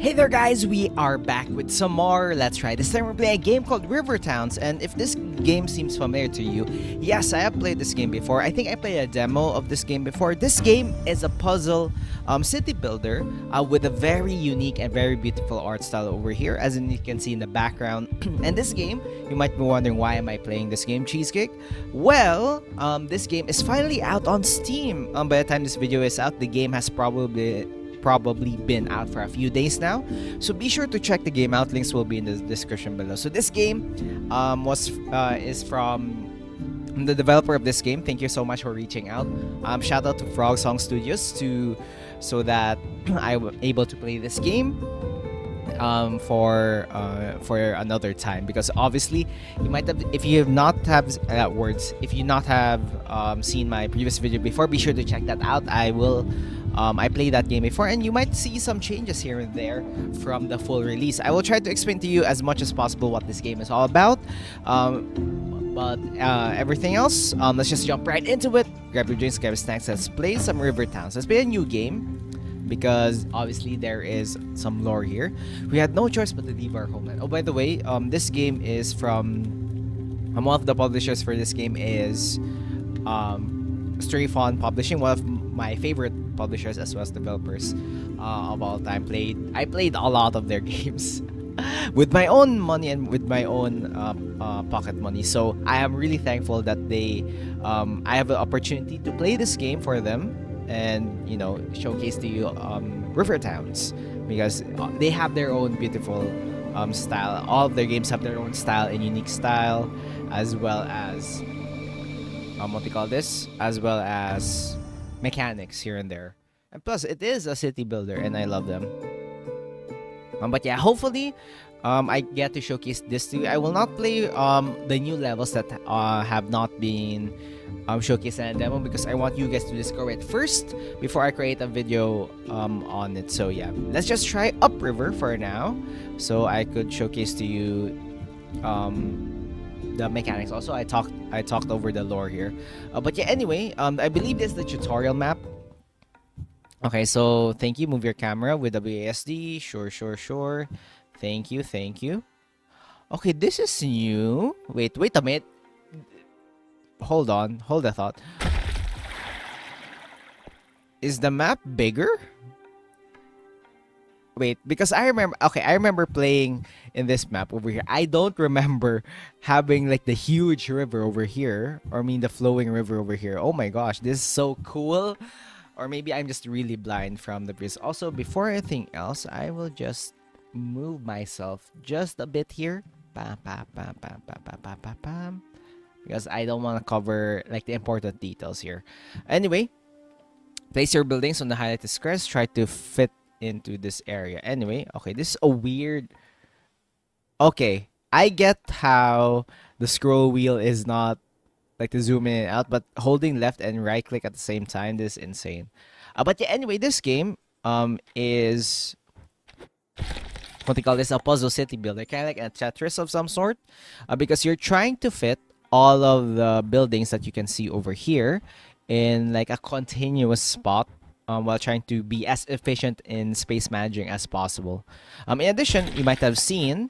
Hey there guys, we are back with some more Let's Try. This time we're playing a game called River Towns, and if this game seems familiar to you, yes, I have played this game before. I think I played a demo of this game before. This game is a puzzle city builder with a very unique and very beautiful art style over here, as you can see in the background. And this game, you might be wondering, why am I playing this game, Cheesecake? Well, this game is finally out on Steam. By the time this video is out, the game has probably been out for a few days now, so be sure to check the game out. Links will be in the description below. So this game is from the developer of this game. Thank you so much for reaching out. Shout out to Frog Song Studios so that I was able to play this game for another time, because obviously you might have, if you not have seen my previous video before, be sure to check that out. I played that game before, and you might see some changes here and there from the full release. I will try to explain to you as much as possible what this game is all about. But everything else, let's just jump right into it. Grab your drinks, grab your snacks, let's play some River Towns. Let's play a new game, because obviously there is some lore here. We had no choice but to leave our homeland. Oh, by the way, this game is from one of the publishers for this game is Stray Fawn Publishing, one of my favorite publishers as well as developers of all time. I played a lot of their games with my own money and with my own pocket money. So I am really thankful that I have the opportunity to play this game for them and showcase to you River Towns, because they have their own beautiful style. All of their games have their own style and unique style, as well as as well as mechanics here and there. And plus, it is a city builder, and I love them. But yeah, hopefully, I get to showcase this to you. I will not play the new levels that have not been showcased in a demo, because I want you guys to discover it first before I create a video on it. So yeah, let's just try upriver for now, so I could showcase to you the mechanics. Also, I talked over the lore here, but yeah, anyway, I believe this is the tutorial map. Okay, so thank you. Move your camera with WASD. Sure. Thank you. Okay, this is new. Wait a minute. Hold a thought. Is the map bigger? Wait, because I remember playing in this map over here. I don't remember having like the huge river over here, or I mean the flowing river over here. Oh my gosh, this is so cool. Or maybe I'm just really blind from the previous. Also, before anything else, I will just move myself just a bit here. Because I don't want to cover like the important details here. Anyway, place your buildings on the highlighted squares. Try to fit into this area. Anyway, okay, this is a weird... Okay, I get how the scroll wheel is not like to zoom in and out, but holding left and right click at the same time, this is insane. But yeah, anyway, this game is what they call this, a puzzle city builder, kind of like a Tetris of some sort, because you're trying to fit all of the buildings that you can see over here in like a continuous spot, while trying to be as efficient in space managing as possible. In addition, you might have seen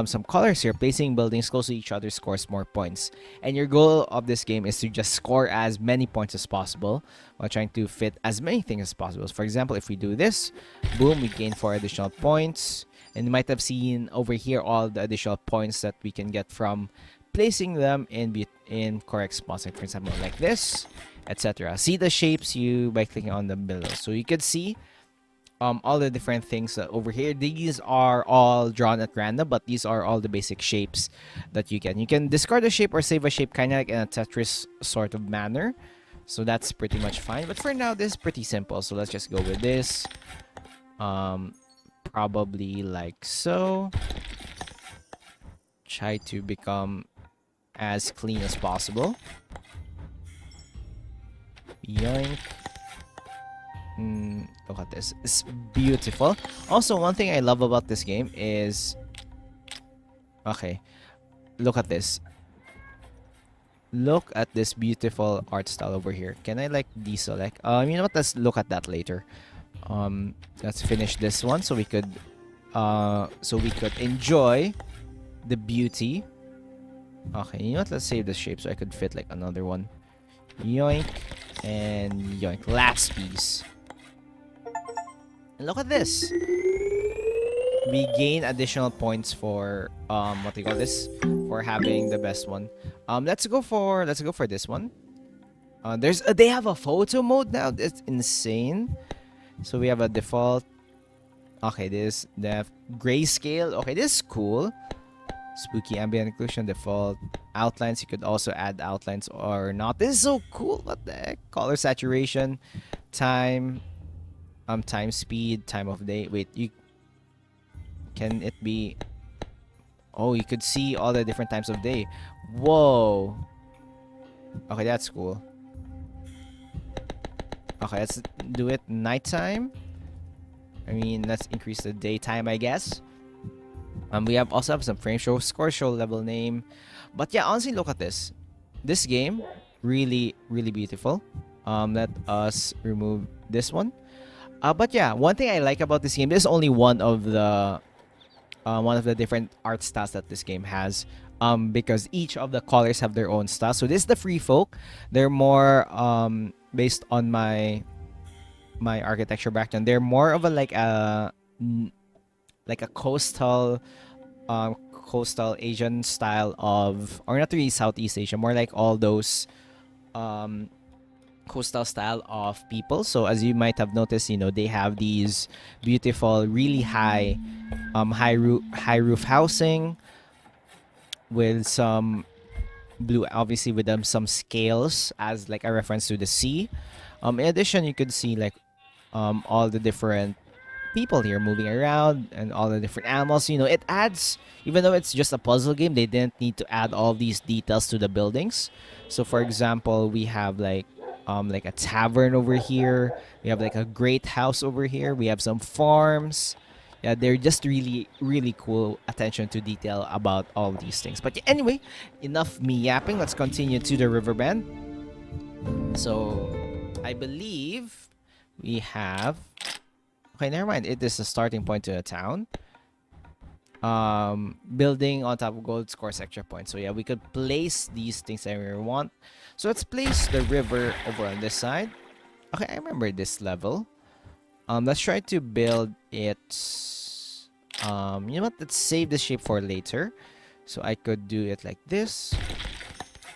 some colors here. Placing buildings close to each other scores more points. And your goal of this game is to just score as many points as possible while trying to fit as many things as possible. So for example, if we do this, boom, we gain 4 additional points. And you might have seen over here all the additional points that we can get from placing them in correct spots. Like for example, like this, etc. See the shapes by clicking on them below. So you could see all the different things over here. These are all drawn at random, but these are all the basic shapes that you can. You can discard a shape or save a shape kind of like in a Tetris sort of manner. So that's pretty much fine. But for now, this is pretty simple. So let's just go with this. Probably like so. Try to become as clean as possible. Yoink. Look at this. It's beautiful. Also, one thing I love about this game is... Okay. Look at this. Look at this beautiful art style over here. Can I like deselect? You know what? Let's look at that later. Let's finish this one so we could so we could enjoy the beauty. Okay, you know what? Let's save the shape so I could fit like another one. Yoink and yoink. Last piece. And look at this. We gain additional points for what do you call this? For having the best one. Let's go for this one. They have a photo mode now. It's insane. So we have a default. Okay, this the grayscale. Okay, this is cool. Spooky ambient occlusion default outlines. You could also add outlines or not. This is so cool. What the heck? Color saturation, time, time speed, time of day. Wait, can it be? Oh, you could see all the different times of day. Whoa. Okay, that's cool. Okay, let's do it nighttime. I mean, let's increase the daytime, I guess. We also have some frame show, score show, level name. But yeah, honestly, look at this. This game, really, really beautiful. Let us remove this one. But yeah, one thing I like about this game, this is only one of the different art styles that this game has. Because each of the colors have their own style. So this is the free folk. They're more based on my architecture background. They're more of a like a coastal Asian style of, or not really Southeast Asia, more like all those coastal style of people. So as you might have noticed, they have these beautiful, really high roof housing with some blue, obviously with them some scales as like a reference to the sea. In addition, you could see like all the different people here moving around and all the different animals. It adds, even though it's just a puzzle game, they didn't need to add all these details to the buildings. So for example, we have like a tavern over here. We have like a great house over here. We have some farms. Yeah, they're just really, really cool attention to detail about all these things. But yeah, anyway, enough me yapping. Let's continue to the riverbend. So I believe we have... Okay, never mind. It is a starting point to the town. Building on top of gold scores extra points. So yeah, we could place these things anywhere we want. So let's place the river over on this side. Okay, I remember this level. Let's try to build it. You know what? Let's save the shape for later. So I could do it like this.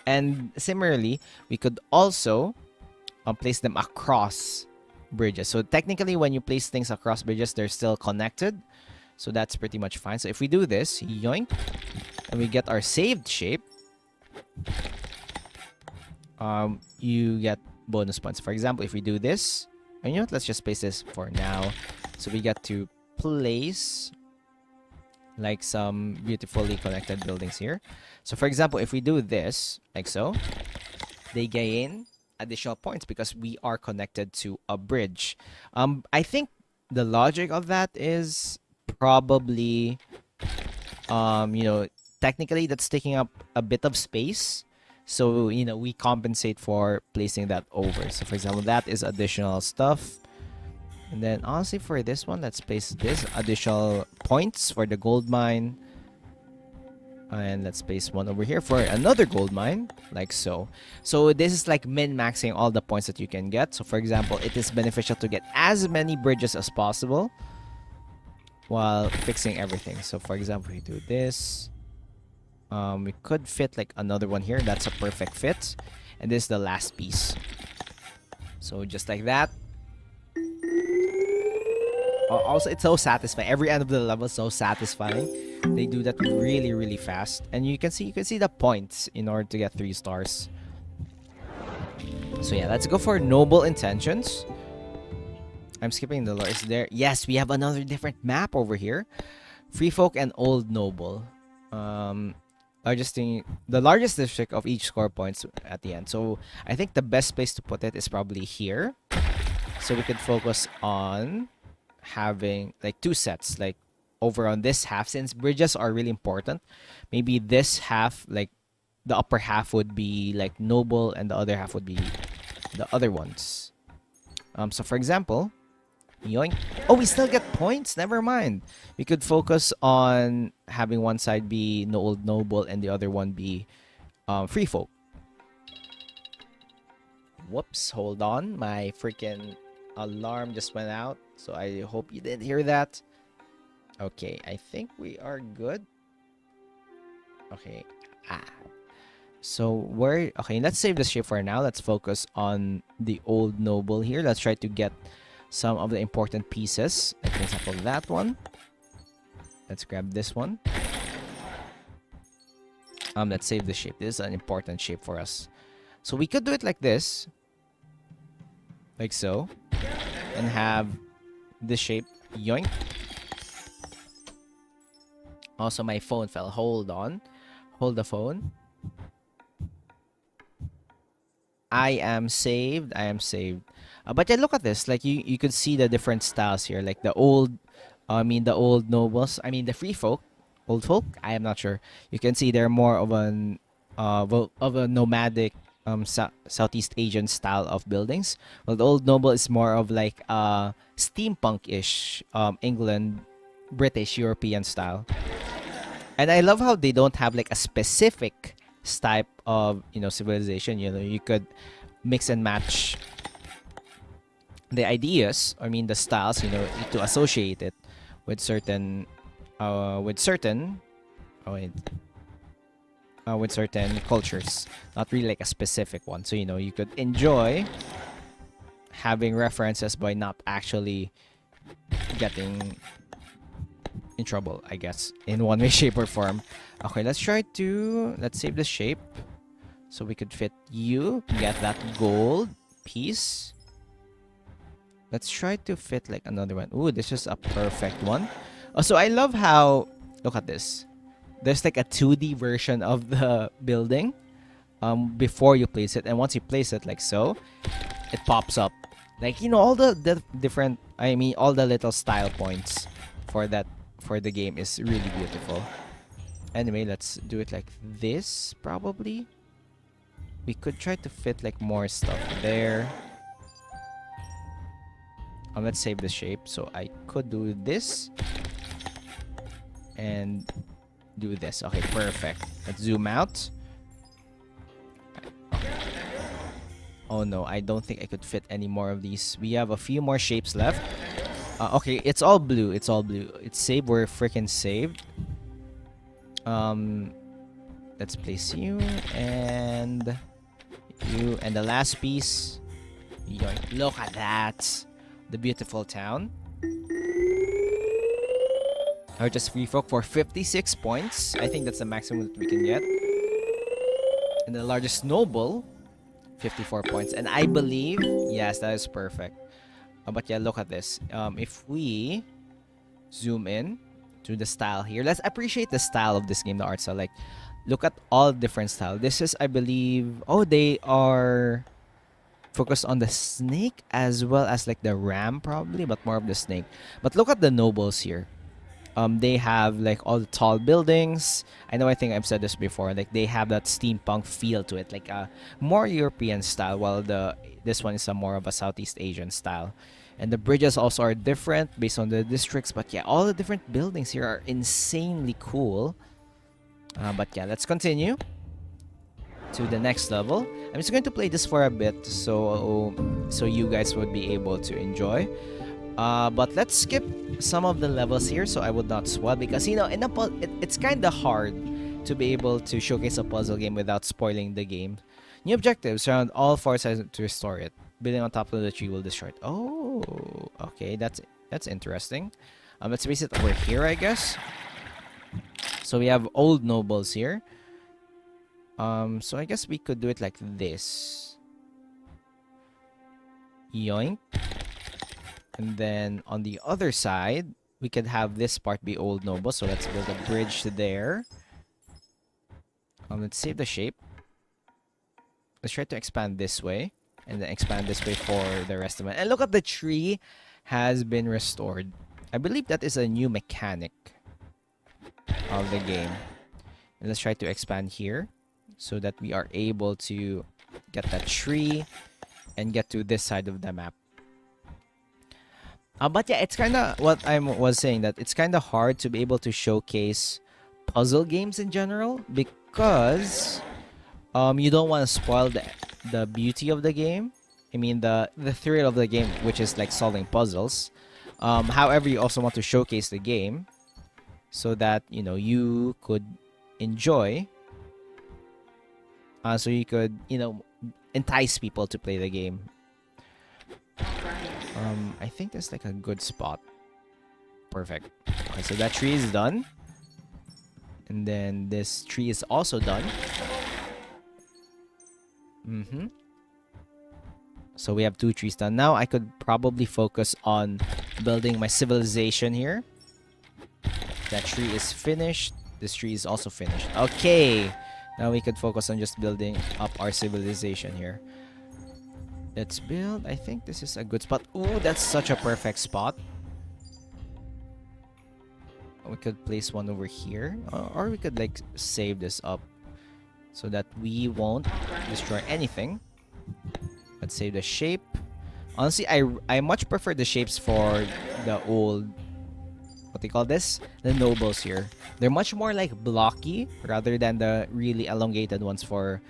And similarly, we could also place them across bridges. So technically, when you place things across bridges, they're still connected. So that's pretty much fine. So if we do this, yoink, and we get our saved shape, you get bonus points. For example, if we do this, and you know what, let's just place this for now. So we get to place like some beautifully connected buildings here. So for example, if we do this, like so, they gain additional points because we are connected to a bridge. I think the logic of that is probably, technically that's taking up a bit of space. So, we compensate for placing that over. So, for example, that is additional stuff. And then, honestly, for this one, let's place this additional points for the gold mine. And let's place one over here for another gold mine, like so. So, this is like min-maxing all the points that you can get. So, for example, it is beneficial to get as many bridges as possible while fixing everything. So, for example, we do this. We could fit like another one here. That's a perfect fit. And this is the last piece. So just like that. Also, it's so satisfying. Every end of the level is so satisfying. They do that really, really fast. And you can see the points in order to get 3 stars. So yeah, let's go for noble intentions. I'm skipping the lore. Is there? Yes, we have another different map over here. Free folk and old noble. The largest district of each score points at the end. So I think the best place to put it is probably here. So we could focus on having like 2 sets, like over on this half, since bridges are really important. Maybe this half, like the upper half would be like noble and the other half would be the other ones. So for example, Yoink. Oh, we still get points. Never mind. We could focus on having one side be no old noble and the other one be free folk. Whoops, hold on. My freaking alarm just went out. So I hope you didn't hear that. Okay, I think we are good. Okay. So okay, let's save the ship for now. Let's focus on the old noble here. Let's try to get some of the important pieces. Like for example, that one. Let's grab this one. Let's save the shape. This is an important shape for us. So we could do it like this. Like so. And have this shape. Yoink. Also, my phone fell. Hold on. Hold the phone. I am saved. I am saved. But yeah, look at this. Like you could see the different styles here. Like the old nobles. I mean the free folk, old folk. I am not sure. You can see they're more of an of a nomadic Southeast Asian style of buildings. Well, the old noble is more of like steampunk-ish England, British, European style. And I love how they don't have like a specific type of civilization. You could mix and match the ideas, the styles, to associate it with certain with certain cultures, not really like a specific one. So you could enjoy having references by not actually getting in trouble, I guess, in one way, shape, or form. Okay, let's save the shape so we could fit you, get that gold piece. Let's try to fit like another one. Ooh, this is a perfect one. Also, I love how, look at this. There's like a 2D version of the building before you place it, and once you place it like so, it pops up. Like, all the different, all the little style points for the game is really beautiful. Anyway, let's do it like this, probably. We could try to fit like more stuff there. Let's save the shape. So I could do this and do this. Okay, perfect. Let's zoom out. Oh no, I don't think I could fit any more of these. We have a few more shapes left. Okay, it's all blue. It's all blue. It's saved. We're freaking saved. Let's place you and the last piece. Yoink. Look at that. The beautiful town. Or just free folk for 56 points. I think that's the maximum that we can get. And the largest noble, 54 points. And I believe, yes, that is perfect. But yeah, look at this. If we zoom in to the style here, let's appreciate the style of this game, the art style. Like, look at all different style. This is, I believe, they are focused on the snake as well as like the ram probably, but more of the snake. But look at the nobles here. They have like all the tall buildings. I think I've said this before. Like they have that steampunk feel to it, like a more European style, while this one is a more of a Southeast Asian style. And the bridges also are different based on the districts. But yeah, all the different buildings here are insanely cool. But yeah, let's continue to the next level. I'm just going to play this for a bit so you guys would be able to enjoy. But let's skip some of the levels here so I would not spoil, because it's kind of hard to be able to showcase a puzzle game without spoiling the game. New objectives: surround all four sides to restore it. Building on top of the tree will destroy it. Oh, okay, that's interesting. Let's base it over here, I guess. So we have old nobles here. So I guess we could do it like this. Yoink. And then on the other side, we could have this part be old noble. So let's build a bridge there. Let's save the shape. Let's try to expand this way. And then expand this way for the rest of it. And look at the tree has been restored. I believe that is a new mechanic of the game. And let's try to expand here so that we are able to get that tree and get to this side of the map. But yeah, it's kind of what I was saying, that it's kind of hard to be able to showcase puzzle games in general because you don't want to spoil the beauty of the game. I mean the thrill of the game, which is like solving puzzles. However, you also want to showcase the game so that you could enjoy. So you could entice people to play the game. I think that's like a good spot. Perfect. Okay, so that tree is done. And then this tree is also done. So we have 2 trees done. Now I could probably focus on building my civilization here. That tree is finished. This tree is also finished. Okay. Now we could focus on just building up our civilization here. Let's build. I think this is a good spot. Ooh, that's such a perfect spot. We could place one over here. Or we could like save this up so that we won't destroy anything. Let's save the shape. Honestly, I much prefer the shapes for the old, what they call this? The nobles here. They're much more like blocky rather than the really elongated ones for...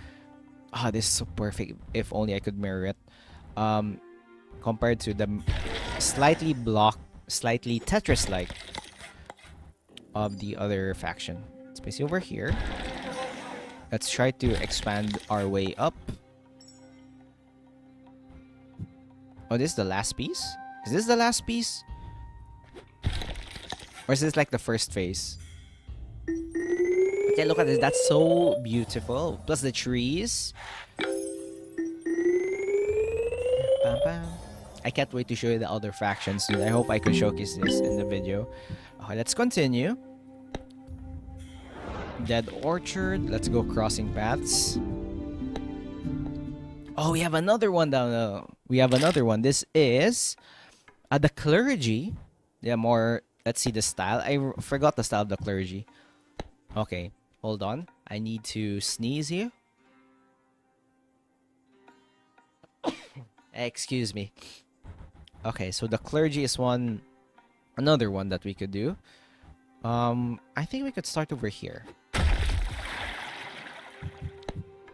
this is so perfect. If only I could mirror it. Compared to the slightly Tetris-like of the other faction. Let's place it over here. Let's try to expand our way up. Oh, this is the last piece? Is this the last piece? Or is this like the first phase? Okay, look at this. That's so beautiful. Plus the trees. Bam, bam. I can't wait to show you the other factions, dude. I hope I can showcase this in the video. Okay, let's continue. Dead Orchard. Let's go crossing paths. Oh, we have another one down there. We have another one. This is the clergy. Yeah, more... Let's see the style. I forgot the style of the clergy. Okay, hold on. I need to sneeze here. Excuse me. Okay, so the clergy is another one that we could do. I think we could start over here.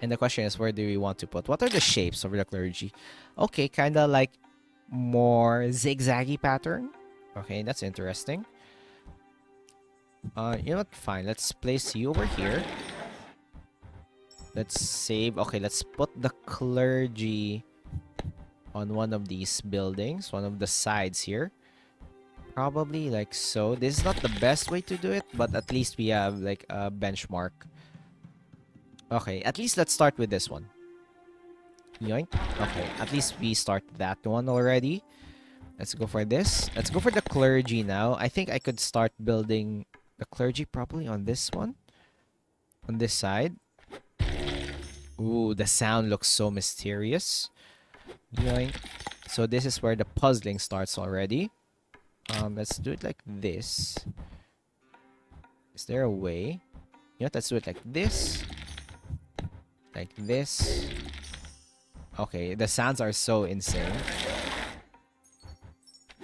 And the question is, where do we want to put? What are the shapes of the clergy? Okay, kind of like more zigzaggy pattern. Okay, that's interesting. You know what? Fine. Let's place you over here. Let's save. Okay, let's put the clergy on one of these buildings, one of the sides here. Probably like so. This is not the best way to do it, but at least we have like a benchmark. Okay, at least let's start with this one. Yoink. Okay, at least we start that one already. Let's go for this. Let's go for the clergy now. I think I could start building the clergy probably on this one. On this side. Ooh, the sound looks so mysterious. Yoink. So this is where the puzzling starts already. Let's do it like this. Is there a way? You know what? Let's do it like this. Like this. Okay, the sounds are so insane.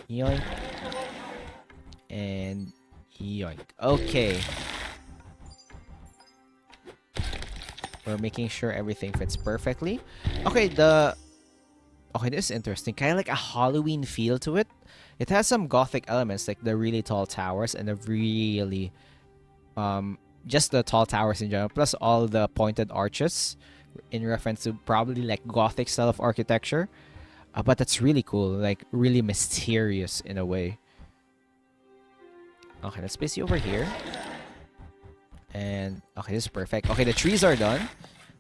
Yoink. And yoink. Okay. We're making sure everything fits perfectly. Okay, okay, this is interesting. Kind of like a Halloween feel to it. It has some gothic elements, like the really tall towers and the really... just the tall towers in general, plus all the pointed arches in reference to probably like gothic style of architecture. But that's really cool, like really mysterious in a way. Okay, let's place you over here. And okay, this is perfect. Okay, the trees are done.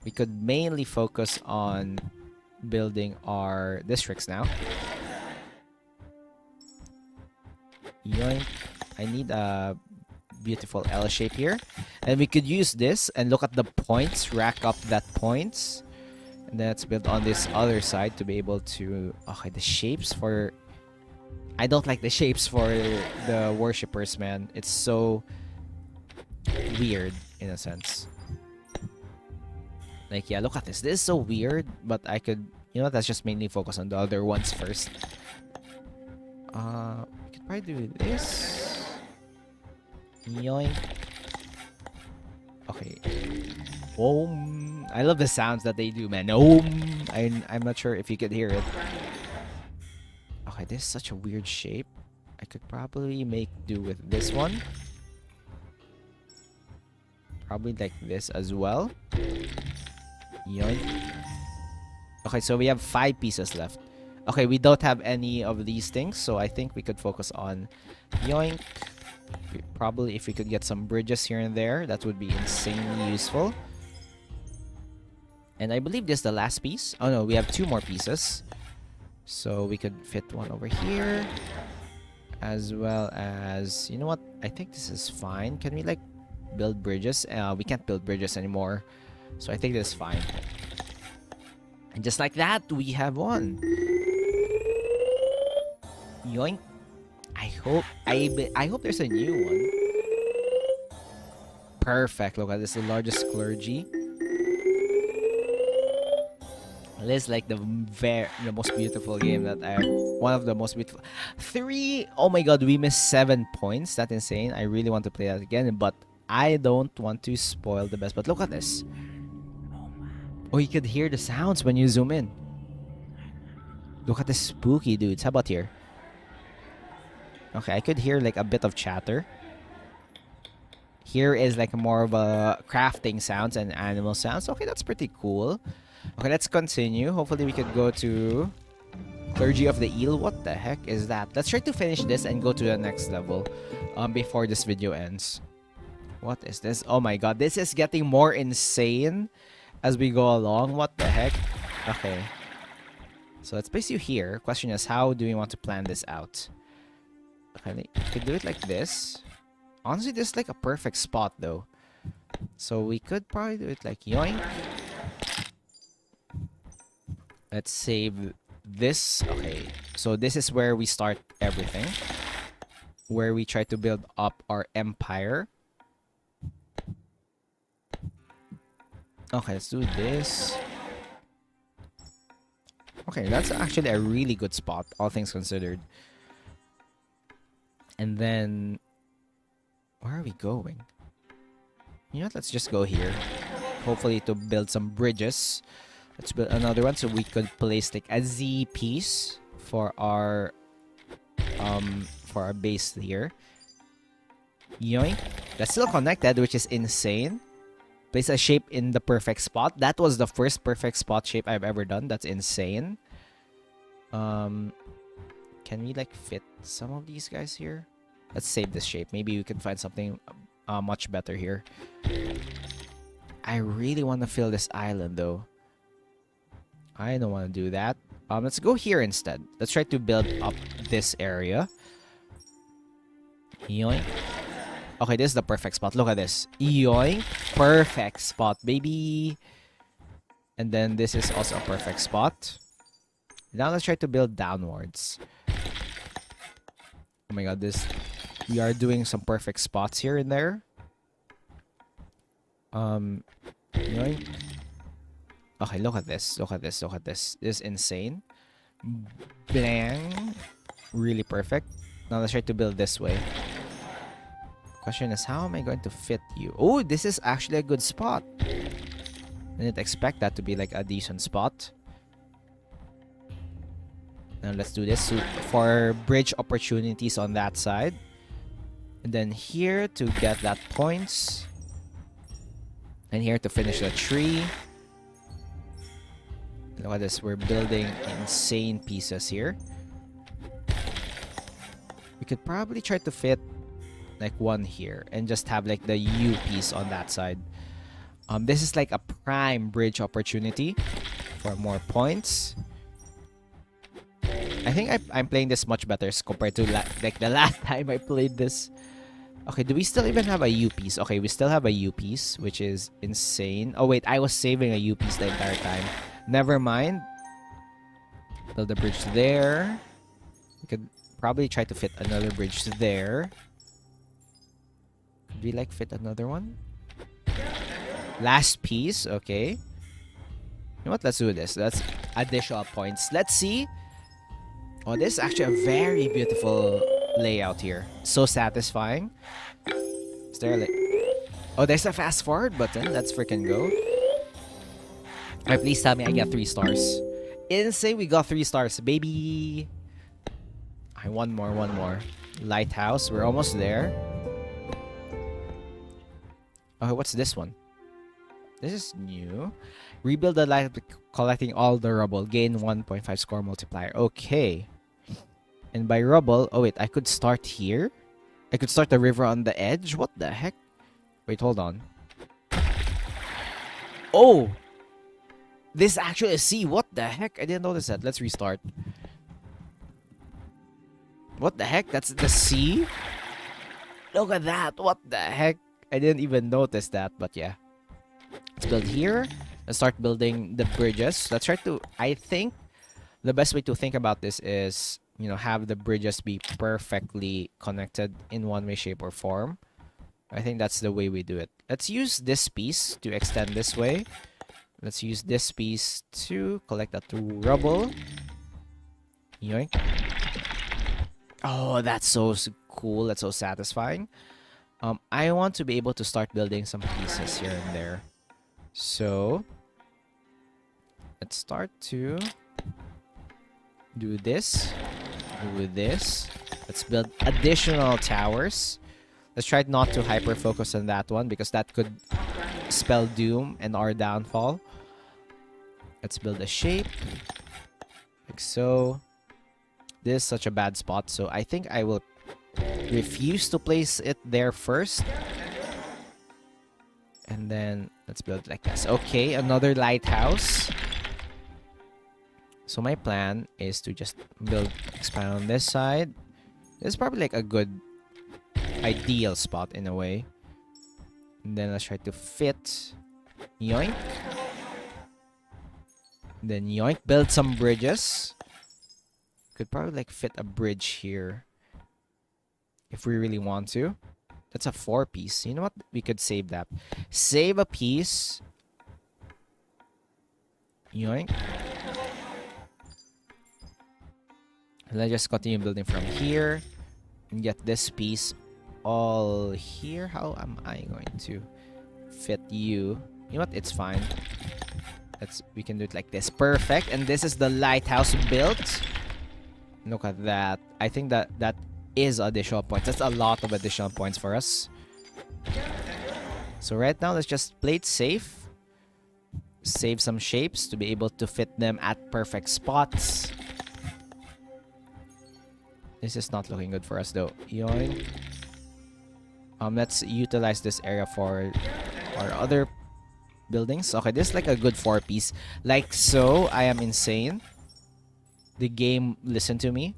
We could mainly focus on building our districts now. Yoink. I need a beautiful L shape here. And we could use this and look at the points, rack up that points. And then let's build on this other side to be able to... Okay, the shapes for... I don't like the shapes for the worshippers, man. It's so weird in a sense. Like, yeah, look at this. This is so weird, but I could... You know, let's just mainly focus on the other ones first. We could probably do this. Yoink. Okay. Om. I love the sounds that they do, man. Om. I'm not sure if you could hear it. Okay, this is such a weird shape. I could probably make do with this one. Probably like this as well. Yoink. Okay, so we have 5 pieces left. Okay, we don't have any of these things, so I think we could focus on yoink. Probably if we could get some bridges here and there, that would be insanely useful. And I believe this is the last piece. Oh no, we have 2 more pieces. So we could fit one over here. As well as, you know what? I think this is fine. Can we like build bridges? We can't build bridges anymore. So I think this is fine. And just like that, we have one. Yoink. I hope there's a new one. Perfect. Look at this, the largest clergy. This is like the most beautiful game that one of the most beautiful. 3. Oh my god, we missed 7 points. That's insane. I really want to play that again, but I don't want to spoil the best. But look at this. Oh, you could hear the sounds when you zoom in. Look at the spooky dudes. How about here? Okay, I could hear like a bit of chatter. Here is like more of a crafting sounds and animal sounds. Okay, that's pretty cool. Okay, let's continue. Hopefully we could go to Clergy of the Eel. What the heck is that? Let's try to finish this and go to the next level before this video ends. What is this? Oh my god, this is getting more insane as we go along. What the heck? Okay. So let's place you here. Question is, how do we want to plan this out? Okay, we could do it like this. Honestly, this is like a perfect spot though. So we could probably do it like yoink. Let's save this. Okay, so this is where we start everything. Where we try to build up our empire. Okay, let's do this. Okay, that's actually a really good spot, all things considered. And then, where are we going? You know what, let's just go here. Hopefully to build some bridges. Let's build another one so we could place like a Z piece for our base here. Yoink. That's still connected, which is insane. Place a shape in the perfect spot. That was the first perfect spot shape I've ever done. That's insane. Can we like fit some of these guys here? Let's save this shape. Maybe we can find something much better here. I really want to fill this island though. I don't want to do that. Let's go here instead. Let's try to build up this area. Yoink. Okay, this is the perfect spot. Look at this. Yoink. Perfect spot, baby. And then this is also a perfect spot. Now let's try to build downwards. Oh my god, we are doing some perfect spots here and there. Yoink. Okay, look at this. Look at this. Look at this. This is insane. Bang. Really perfect. Now let's try to build this way. Question is, how am I going to fit you? Oh, this is actually a good spot. I didn't expect that to be like a decent spot. Now let's do this for bridge opportunities on that side. And then here to get that points. And here to finish the tree. Look at this. We're building insane pieces here. We could probably try to fit like one here and just have like the U piece on that side. This is like a prime bridge opportunity for more points. I think I'm playing this much better compared to like the last time I played this. Okay, do we still even have a U piece? Okay, we still have a U piece, which is insane. Oh wait, I was saving a U piece the entire time. Never mind. Build a bridge there. We could probably try to fit another bridge there. Could we like fit another one? Last piece, okay. You know what? Let's do this. That's additional points. Let's see Oh, this is actually a very beautiful layout here. So satisfying. Is there like... Oh, there's a fast forward button. Let's freaking go. Alright, please tell me I get 3 stars. Insane, we got 3 stars, baby. I one more. Lighthouse, we're almost there. Oh, what's this one? This is new. Rebuild the light collecting all the rubble. Gain 1.5 score multiplier. Okay. And by rubble, oh wait, I could start here? I could start the river on the edge? What the heck? Wait, hold on. Oh! This actually is sea. What the heck? I didn't notice that. Let's restart. What the heck? That's the sea? Look at that. What the heck? I didn't even notice that, but yeah. Let's build here. Let's start building the bridges. Let's try to... I think the best way to think about this is, you know, have the bridges be perfectly connected in one way, shape, or form. I think that's the way we do it. Let's use this piece to extend this way. Let's use this piece to collect that rubble. Yoink. Oh, that's so cool. That's so satisfying. I want to be able to start building some pieces here and there. So, let's start to do this. Do this. Let's build additional towers. Let's try not to hyper-focus on that one because that could spell doom and our downfall. Let's build a shape. Like so. This is such a bad spot, so I think I will refuse to place it there first. And then let's build like this. Okay, another lighthouse. So my plan is to just expand on this side. This is probably like a good ideal spot in a way. And then let's try to fit. Yoink. Then yoink, build some bridges. Could probably like fit a bridge here. If we really want to. That's a 4-piece. You know what? We could save that. Save a piece. Yoink. And let's just continue building from here. And get this piece all here. How am I going to fit you? You know what? It's fine. We can do it like this. Perfect. And this is the lighthouse built. Look at that. I think that is additional points. That's a lot of additional points for us. So right now, let's just play it safe. Save some shapes to be able to fit them at perfect spots. This is not looking good for us though. Yoink. Let's utilize this area for our other buildings. Okay, this is like a good 4-piece. Like so, I am insane. The game listened to me.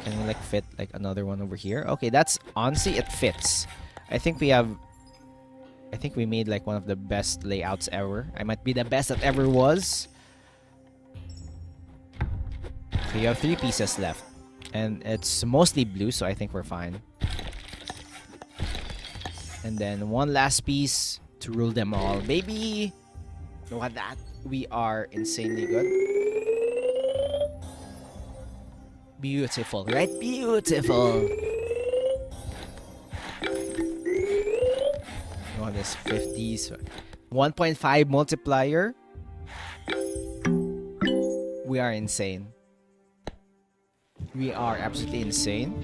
Can we like fit like another one over here? Okay, that's honestly it fits. I think we made like one of the best layouts ever. I might be the best that ever was. So you have 3 pieces left. And it's mostly blue, so I think we're fine. And then one last piece to rule them all. Baby! Look at that. We are insanely good. Beautiful, right? Beautiful! Oh, this 50s. 1.5 multiplier. We are insane. We are absolutely insane.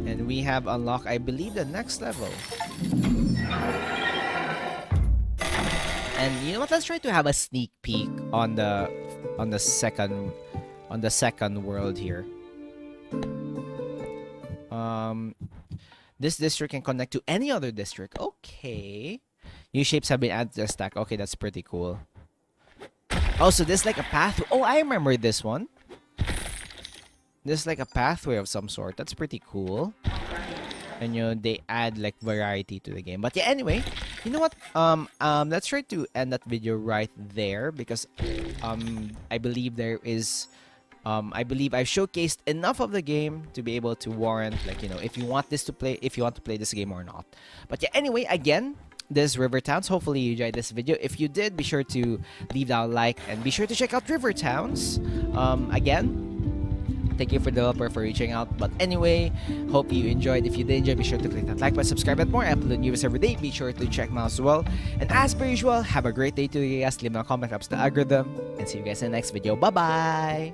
And we have unlocked, I believe, the next level. And you know what? Let's try to have a sneak peek on the second world here. This district can connect to any other district. Okay. New shapes have been added to the stack. Okay, that's pretty cool. Oh, so this is like a pathway. Oh, I remember this one. This is like a pathway of some sort. That's pretty cool. And you know, they add like variety to the game. But yeah, anyway, you know what? Let's try to end that video right there because I believe there is I believe I've showcased enough of the game to be able to warrant, like, you know, if you want to play this game or not. But yeah, anyway, again, this River Towns. Hopefully you enjoyed this video. If you did, be sure to leave that like and be sure to check out River Towns. Again, thank you for the developer for reaching out. But anyway, hope you enjoyed. If you did enjoy, be sure to click that like button, subscribe, and more. I upload news every day. Be sure to check them out as well. And as per usual, have a great day to you guys. Leave me a comment, helps the algorithm. And see you guys in the next video. Bye-bye.